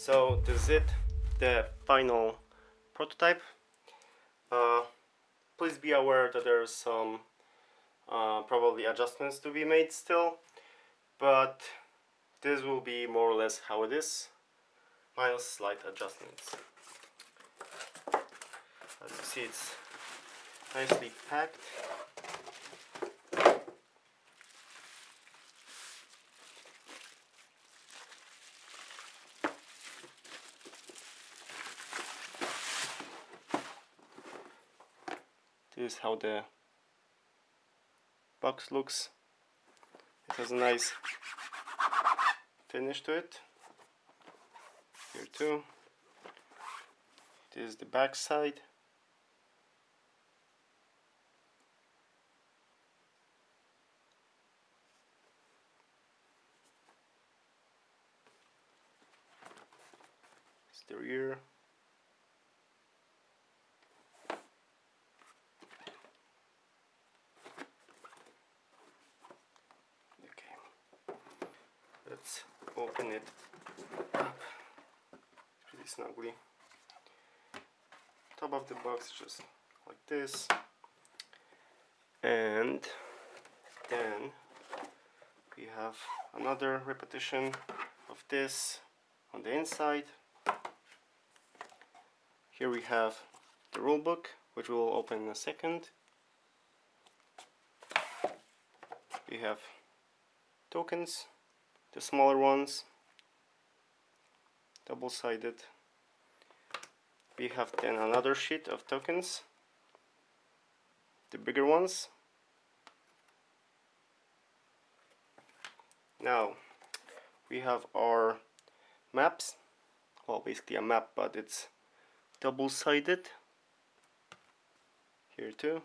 So this is it, the final prototype. Please be aware that there's some probably adjustments to be made still, but this will be more or less how it is, minus slight adjustments. As you see, it's nicely packed. This is how the box looks. It has a nice finish to it. Here too. This is the back side. It's the rear. Let's open it up pretty snugly. Top of the box just like this, and then we have another repetition of this on the inside. Here we have the rule book, which we will open in a second. We have tokens, the smaller ones, double-sided. We have then another sheet of tokens, the bigger ones. Now we have our maps, well, basically a map, but it's double-sided here too.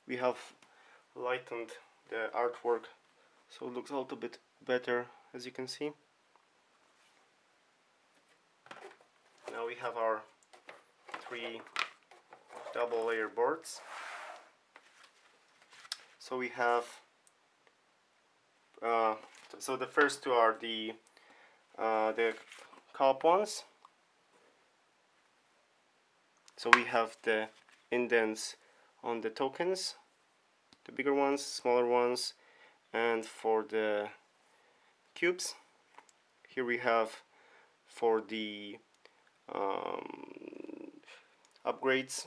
We have lightened the artwork so it looks a little bit better, as you can see. Now we have our 3 double layer boards. So we have so the first two are the co-op ones. So we have the indents on the tokens, the bigger ones, smaller ones, and for the cubes, here we have for the upgrades,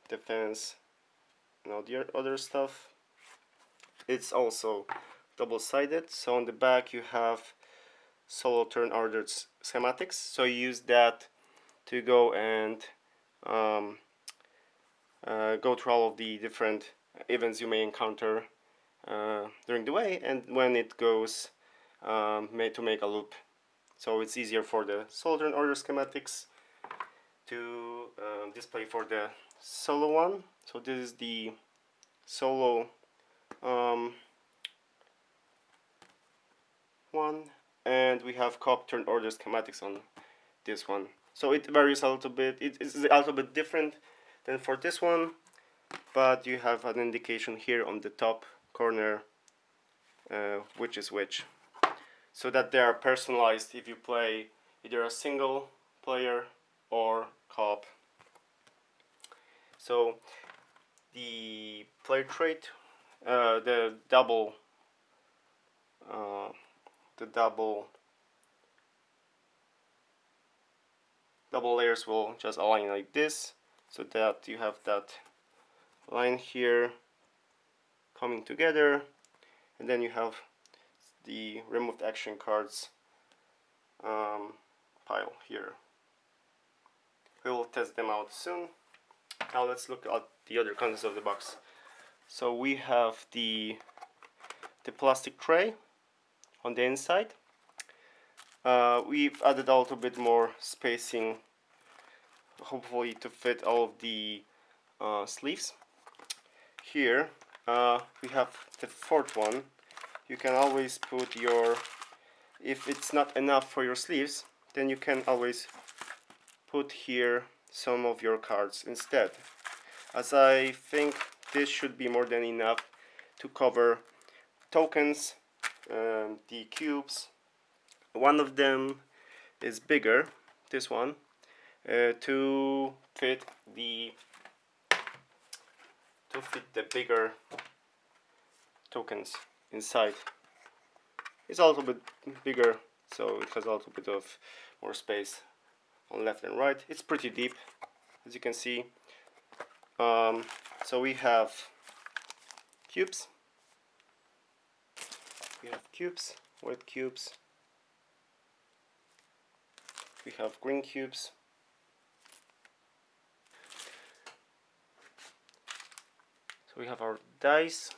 defense, and all the other stuff. It's also double-sided, so on the back you have solo turn ordered schematics, so you use that to go and go through all of the different events you may encounter during the way, and when it goes to make a loop. So it's easier for the solo turn order schematics to display for the solo one. So this is the solo one, and we have co-op turn order schematics on this one. So it varies a little bit. It's a little bit different than for this one, but you have an indication here on the top corner which is which, so that they are personalized if you play either a single player or co-op. So the player trait, the double layers will just align like this, so that you have that line here coming together, and then you have the removed action cards pile here. We will test them out soon. Now let's look at the other contents of the box. So we have the plastic tray on the inside. We've added a little bit more spacing, hopefully to fit all of the sleeves. Here we have the fourth one. You can always put your, if it's not enough for your sleeves, then you can always put here some of your cards instead. as I think this should be more than enough to cover tokens, the cubes. One of them is bigger, this one, to fit the bigger tokens inside. It's also a bit bigger, so it has also a bit of more space on left and right. It's pretty deep, as you can see. So we have cubes. We have cubes, white cubes. We have green cubes. So we have our dice.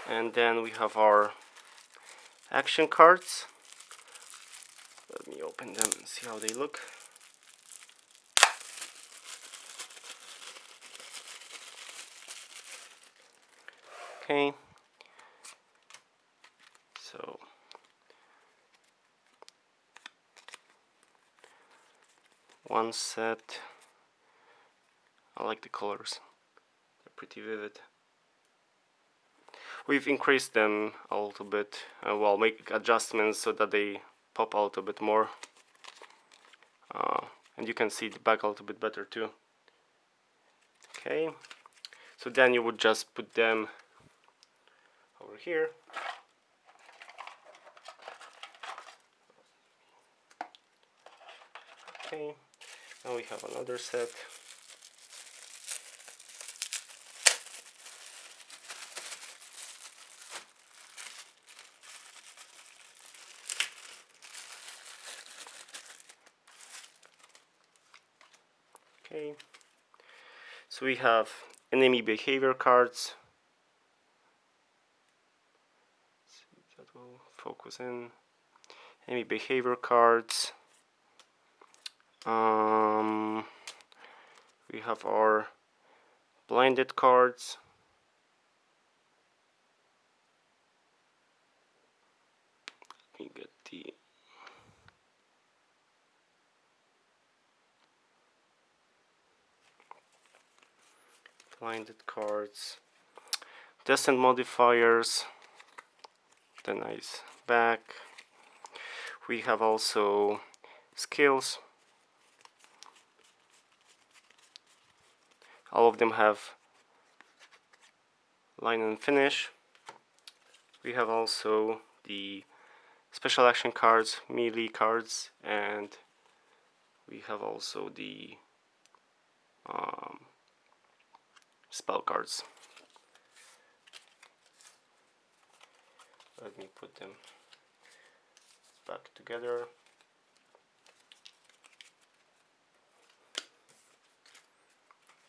And then we have our action cards. Let me open them and see how they look. Okay. So one set. I like the colors. They're pretty vivid. We've increased them a little bit, well, make adjustments so that they pop out a bit more, and you can see the back a little bit better too. Okay, so then you would just put them over here. Okay, now we have another set. Okay, so we have enemy behavior cards. Let's see if that will focus in. Enemy behavior cards. We have our blinded cards. Let me get the blinded cards. Descent modifiers. The nice back. We have also skills. All of them have line and finish. We have also the special action cards, melee cards, and we have also the spell cards. Let me put them back together.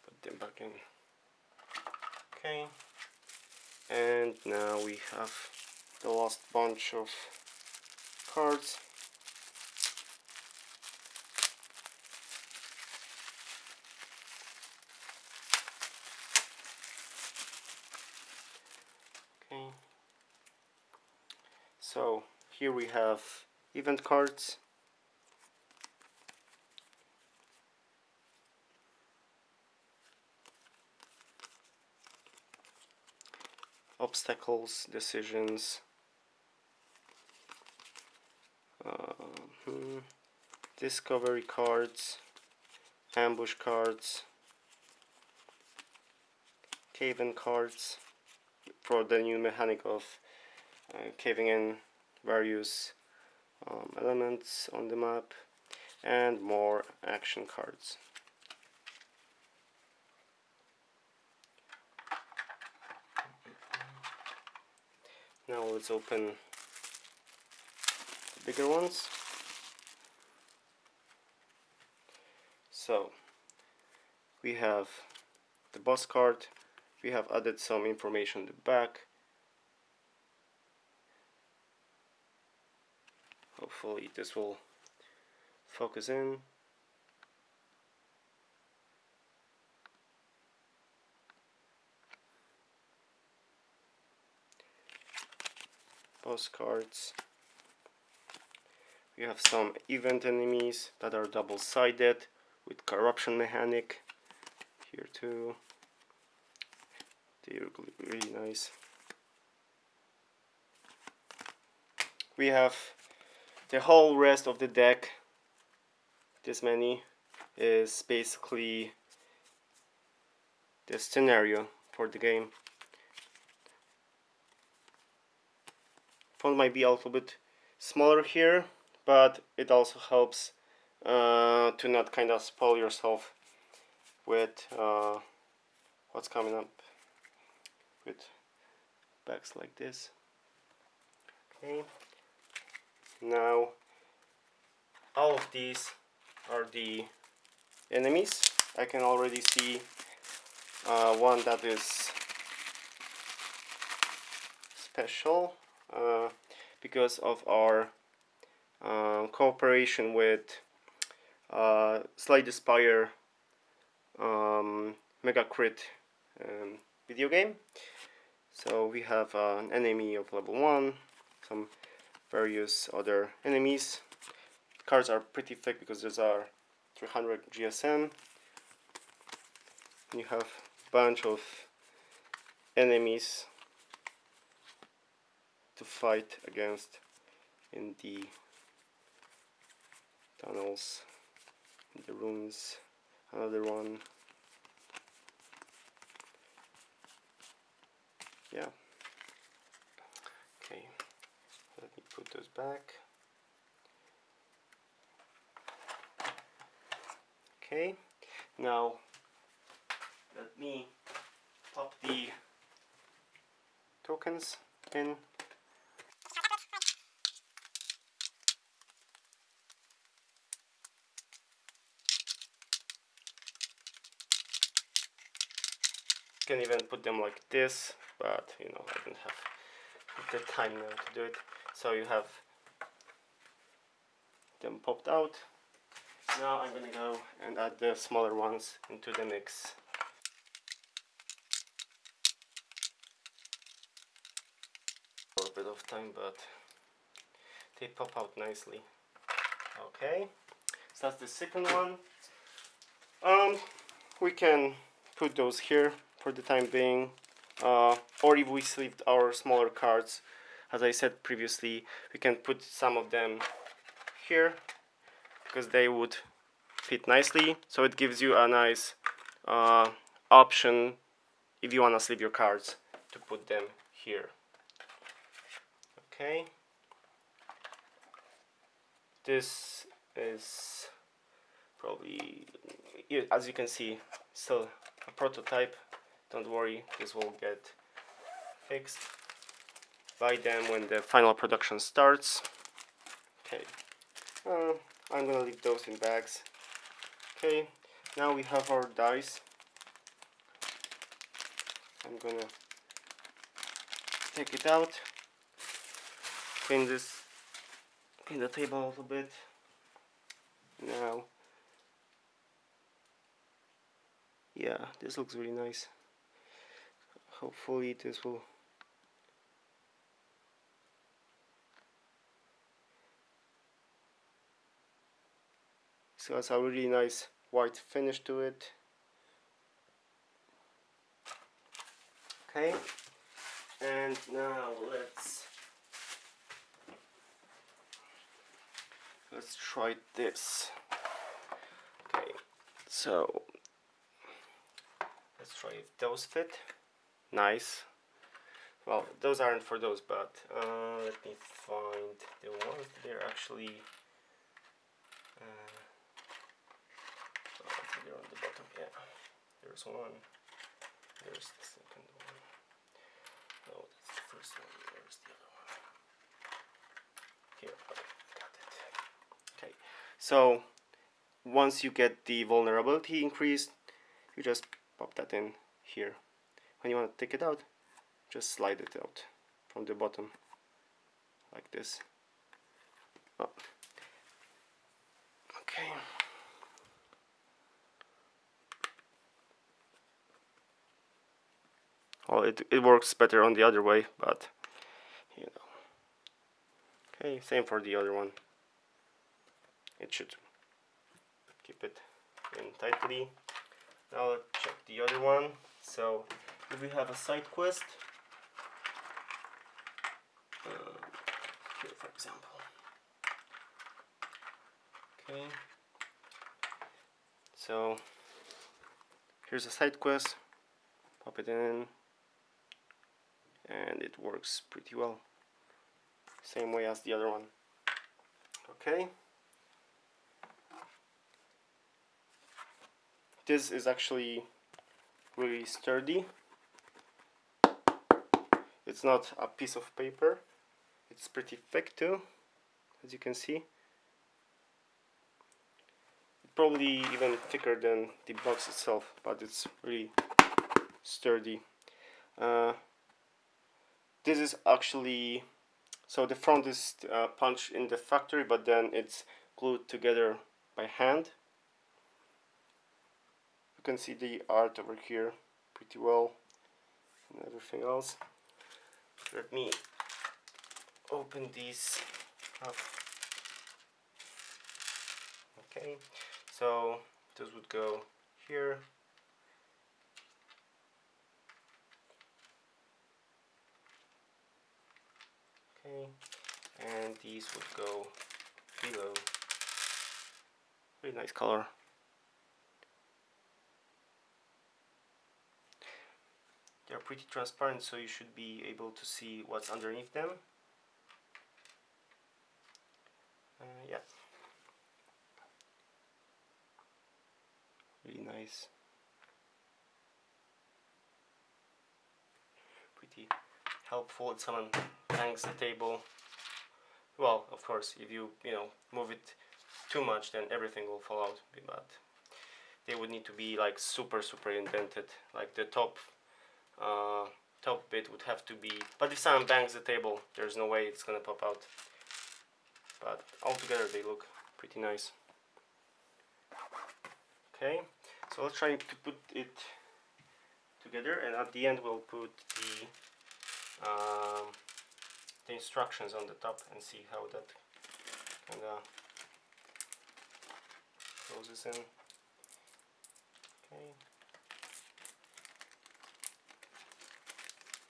Put them back in. Okay. And now we have the last bunch of cards. Okay. So here we have event cards. Obstacles, decisions, discovery cards, ambush cards, cave-in cards for the new mechanic of caving in various elements on the map, and more action cards. Now let's open the bigger ones. So we have the boss card. We have added some information in the back. Hopefully this will focus in. Boss cards. We have some event enemies that are double-sided with corruption mechanic here too. They look really nice. We have the whole rest of the deck. This many is basically the scenario for the game. Font might be a little bit smaller here, but it also helps to not kind of spoil yourself with what's coming up with backs like this. Okay, now all of these are the enemies. I can already see one that is special because of our cooperation with Slide Aspire Mega Crit video game. So we have an enemy of level 1, some various other enemies. Cards are pretty thick because these are 300 GSM. You have a bunch of enemies to fight against in the tunnels, in the rooms. Another one. Yeah. Okay, let me put those back. Okay, now let me pop the tokens in. You can even put them like this, but you know, I don't have the time now to do it. So you have them popped out. Now I'm gonna go and add the smaller ones into the mix. For a bit of time, but they pop out nicely. Okay, so that's the second one. We can put those here for the time being, or if we sleeved our smaller cards, as I said previously, we can put some of them here because they would fit nicely. So it gives you a nice option if you want to sleeve your cards to put them here. Okay, this is probably, as you can see, still a prototype. Don't worry, this will get fixed by them when the final production starts. Okay, I'm gonna leave those in bags. Okay, now we have our dice. I'm gonna take it out, clean the table a little bit. Now, yeah, this looks really nice. Hopefully this will so it's a really nice white finish to it. Okay, and now let's try this. Okay, so let's try if those fit. Nice. Well, those aren't for those, but let me find the ones that are actually they're on the bottom. Yeah, there's one. There's the second one. No, that's the first one. There's the other one. Here, okay, got it. Okay, so once you get the vulnerability increased, you just pop that in here. When you want to take it out, just slide it out from the bottom, like this. Oh. Okay. Well, it works better on the other way, but you know. Okay, same for the other one. it should keep it in tightly. Now let's check the other one. So if we have a side quest, here for example, okay, so here's a side quest, pop it in, and it works pretty well, same way as the other one. Okay, this is actually really sturdy. It's not a piece of paper, it's pretty thick too, as you can see. Probably even thicker than the box itself, but it's really sturdy. This is actually, so the front is punched in the factory, but then it's glued together by hand. You can see the art over here pretty well and everything else. Let me open these up. Okay, so this would go here. Okay, and these would go below. Really nice color. They're pretty transparent, so you should be able to see what's underneath them. Yeah, really nice. Pretty helpful if someone bangs the table. Well, of course, if you move it too much, then everything will fall out. But they would need to be like super indented. Like the top bit would have to be. But if someone bangs the table, there's no way it's gonna pop out. But altogether, they look pretty nice. Okay, so let's try to put it together, and at the end we'll put the instructions on the top and see how that kind of closes in. Okay.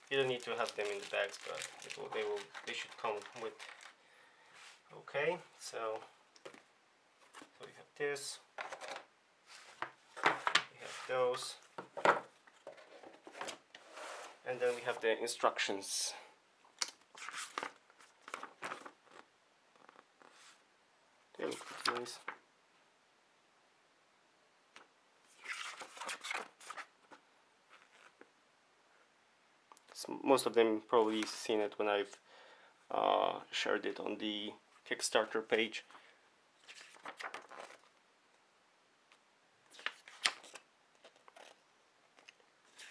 You don't need to have them in the bags, but they should come with. Okay, so we have this. We have those. And then we have the instructions. They look pretty nice. Most of them probably seen it when I've shared it on the Kickstarter page.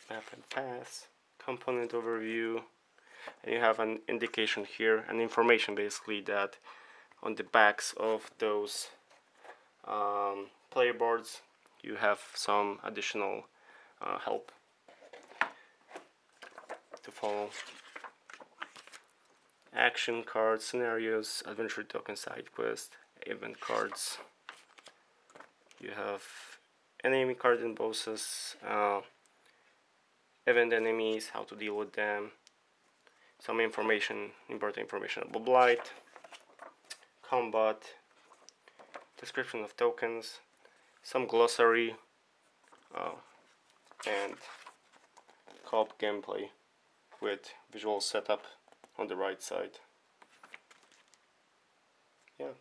Map and paths, component overview, and you have an indication here, and information basically that on the backs of those player boards you have some additional help to follow. Action cards, scenarios, adventure token, side quest, event cards. You have enemy card and bosses, event enemies, how to deal with them, some information, important information about blight, combat, description of tokens, some glossary, and co-op gameplay with visual setup on the right side. Yeah,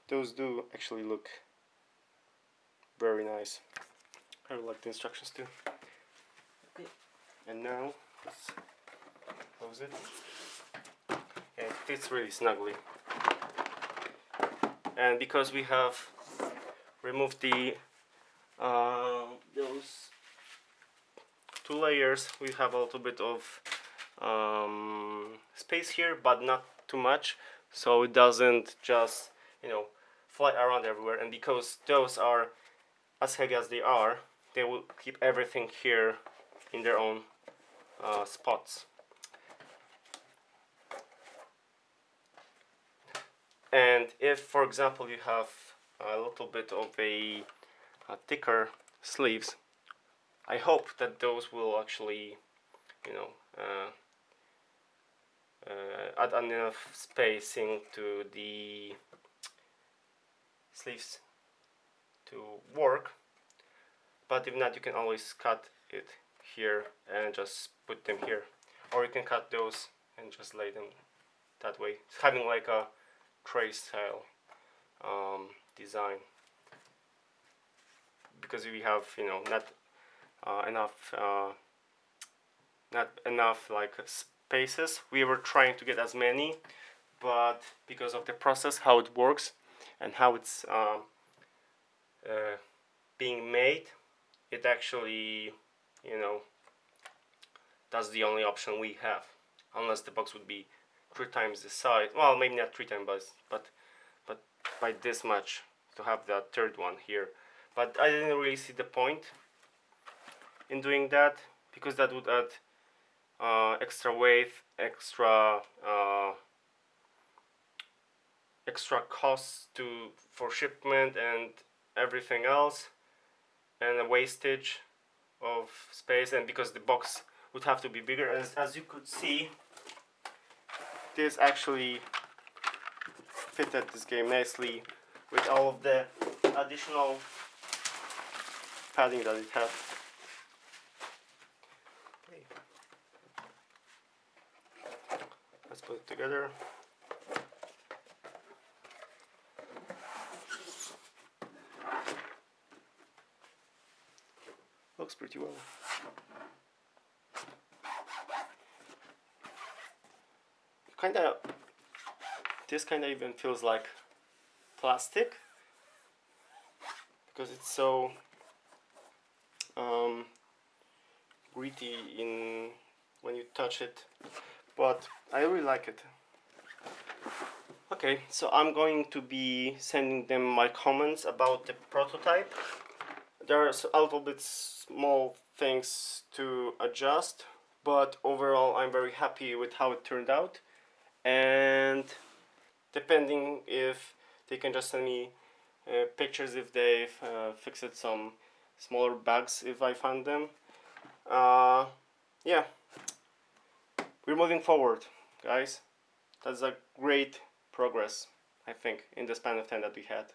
those do actually look very nice. I like the instructions too. Okay. And now let's close it. Yeah, it fits really snugly. And because we have removed the those two layers, we have a little bit of space here, but not too much, so it doesn't just fly around everywhere. And because those are as heavy as they are, they will keep everything here in their own spots. And if, for example, you have a little bit of a thicker sleeves, I hope that those will actually, you know, add enough spacing to the sleeves to work. But if not, you can always cut it here and just put them here, or you can cut those and just lay them that way. It's having like a tray style design, because we have, you know, not enough like spaces. We were trying to get as many, but because of the process, how it works and how it's being made, it actually, you know, that's the only option we have, unless the box would be 3 times the size. Well, maybe not 3 times, but by this much, to have that third one here. But I didn't really see the point in doing that, because that would add extra weight, extra costs for shipment and everything else, and a wastage of space. And because the box would have to be bigger, as you could see, this actually fitted this game nicely with all of the additional padding that it had. Okay. Let's put it together. Looks pretty well. This kinda even feels like plastic, because it's so gritty when you touch it, but I really like it. Okay, so I'm going to be sending them my comments about the prototype. There are a little bit small things to adjust, but overall I'm very happy with how it turned out. And depending if they can just send me pictures if they've fixed some smaller bugs if I found them. Yeah, we're moving forward, guys. That's a great progress, I think, in the span of time that we had.